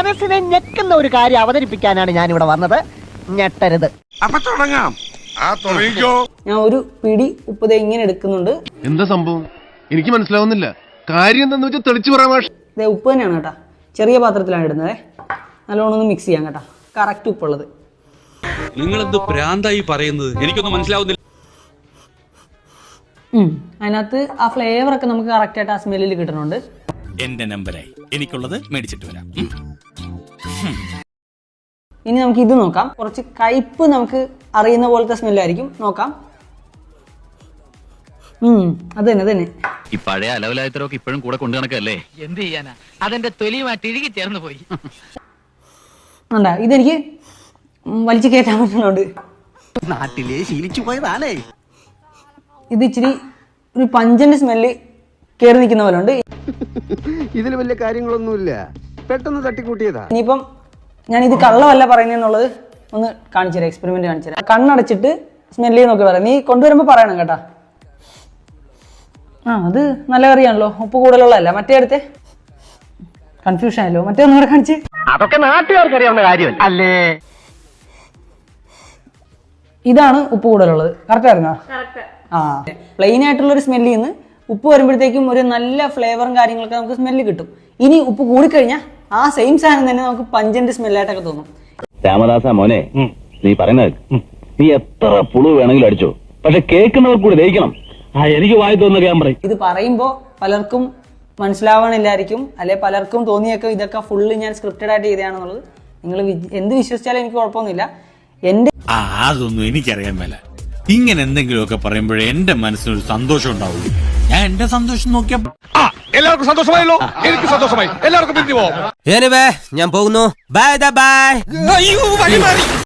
മനസ്സിനെ ഞെക്കുന്ന ഒരു കാര്യം അവതരിപ്പിക്കാനാണ് ഞാൻ ഇവിടെ വന്നത്. ഞെട്ടരുത്. അപ്പൊ തുടങ്ങാം. ഞാൻ ഒരു പിടി ഉപ്പ് ദേ ഇങ്ങനെ എടുക്കുന്നുണ്ട്. എന്താ സംഭവം എനിക്ക് മനസ്സിലാവുന്നില്ല. കാര്യം എന്താന്ന് വെച്ചാൽ തെളിച്ചു പറയാൻ. ദേ ഉപ്പ് തന്നെയാണ് കേട്ടാ, ചെറിയ പാത്രത്തിലാണ് ഇടുന്നത്. നല്ലോണം ഒന്ന് മിക്സ് ചെയ്യാം കേട്ടാ, കറക്റ്റ് ഉപ്പുള്ളത്. നിങ്ങളെന്ത് പ്രാന്തായി പറയുന്നത്, എനിക്കൊന്നും മനസ്സിലാവുന്നില്ല. അതിനകത്ത് ആ ഫ്ലേവർ ഒക്കെ നമുക്ക് കറക്റ്റ് ആയിട്ട് ആ സ്മെല്ലിൽ കിട്ടുന്നുണ്ട്. എന്റെ നമ്പറായി, എനിക്കുള്ളത് മേടിച്ചിട്ട് വരാം. ഇനി നമുക്ക് ഇത് നോക്കാം. കുറച്ച് കയ്പ്പ് നമുക്ക് അറിയുന്ന പോലത്തെ സ്മെല്ലായിരിക്കും. നോക്കാം. അത് തന്നെ. ഈ പഴയ അലവലായത്തരൊക്കെ ഇപ്പോഴും കൂടെ കൊണ്ടു നടക്കല്ലേ? എന്ത് ചെയ്യാനാ, അതെന്റെ തൊലിയുമായിട്ട് ഇഴുകി ചേർന്ന് പോയി. ഇതെനിക്ക് വലിച്ചു കയറ്റാൻ പറ്റുന്നുണ്ട്. നാട്ടിലെ ശീലിച്ചു പോയതാണേ. ഇത് ഇച്ചിരി ഒരു പഞ്ചന്റെ സ്മെല്ല് കയറി നിൽക്കുന്ന പോലെ ഉണ്ട്. ഇതിൽ വലിയ കാര്യങ്ങളൊന്നുമില്ല, പെട്ടെന്ന് തട്ടിക്കൂട്ടിയതാ. ഇനിയിപ്പം ഞാൻ ഇത് കള്ളമല്ല പറയുന്നതെന്നുള്ളത് ഒന്ന് കാണിച്ചു തരാം, എക്സ്പെരിമെന്റ് കാണിച്ചു തരാം. കണ്ണടച്ചിട്ട് സ്മെല്ല് ചെയ്ത് നോക്കി പറയാം. നീ കൊണ്ടുവരുമ്പോൾ പറയണം കേട്ടാ. അത് നല്ല കറിയാണല്ലോ, ഉപ്പ് കൂടുതലുള്ളതല്ല. മറ്റേ അടുത്ത് കൺഫ്യൂഷൻ ആയല്ലോ, മറ്റേ ഒന്നുകൂടെ കാണിച്ച്. അതൊക്കെ നാട്ടുകാർക്ക് അറിയാവുന്ന കാര്യം അല്ലേ. ഇതാണ് ഉപ്പ് കൂടുതലുള്ളത്. കറക്റ്റ് ആയിരുന്നോ? പ്ലെയിൻ ആയിട്ടുള്ള ഒരു സ്മെല്ലിൽ നിന്ന് ഉപ്പ് വരുമ്പോഴത്തേക്കും ഒരു നല്ല ഫ്ലേവറും കാര്യങ്ങളൊക്കെ നമുക്ക് സ്മെല്ല് കിട്ടും. ഇനി ഉപ്പ് കൂടിക്കഴിഞ്ഞാൽ ആ സെയിം സാധനം തന്നെ നമുക്ക് പഞ്ചന്റ് സ്മെല്ലായിട്ടൊക്കെ തോന്നും. രാമദാസ മോനെ, നീ പറയുന്നത് നീ എത്ര പുളു വേണമെങ്കിലും അടിച്ചോ, പക്ഷെ കേൾക്കുന്നവർ കൂടി ദഹിക്കണം. എനിക്ക് വായി തോന്നുന്ന ഞാൻ പറയും. ഇത് പറയുമ്പോൾ പലർക്കും മനസ്സിലാവണില്ലായിരിക്കും, അല്ലെ പലർക്കും തോന്നിയൊക്കെ ഇതൊക്കെ ഫുള്ള് ഞാൻ സ്ക്രിപ്റ്റഡ് ആയിട്ട് ചെയ്തതാണെന്നുള്ളത്. നിങ്ങൾ എന്ത് വിശ്വസിച്ചാലും എനിക്ക് കുഴപ്പമൊന്നുമില്ല. അതൊന്നും എനിക്കറിയാൻ മേല. ഇങ്ങനെ എന്തെങ്കിലുമൊക്കെ പറയുമ്പോഴേ എന്റെ മനസ്സിനൊരു സന്തോഷം ഉണ്ടാവുള്ളൂ. ഞാൻ എന്റെ സന്തോഷം നോക്കിയാ എല്ലാവർക്കും സന്തോഷമായല്ലോ, എനിക്ക് സന്തോഷമായി. എല്ലാവർക്കും പിരിഞ്ഞു പോവാം. ഞാൻ പോകുന്നു. Bye bye.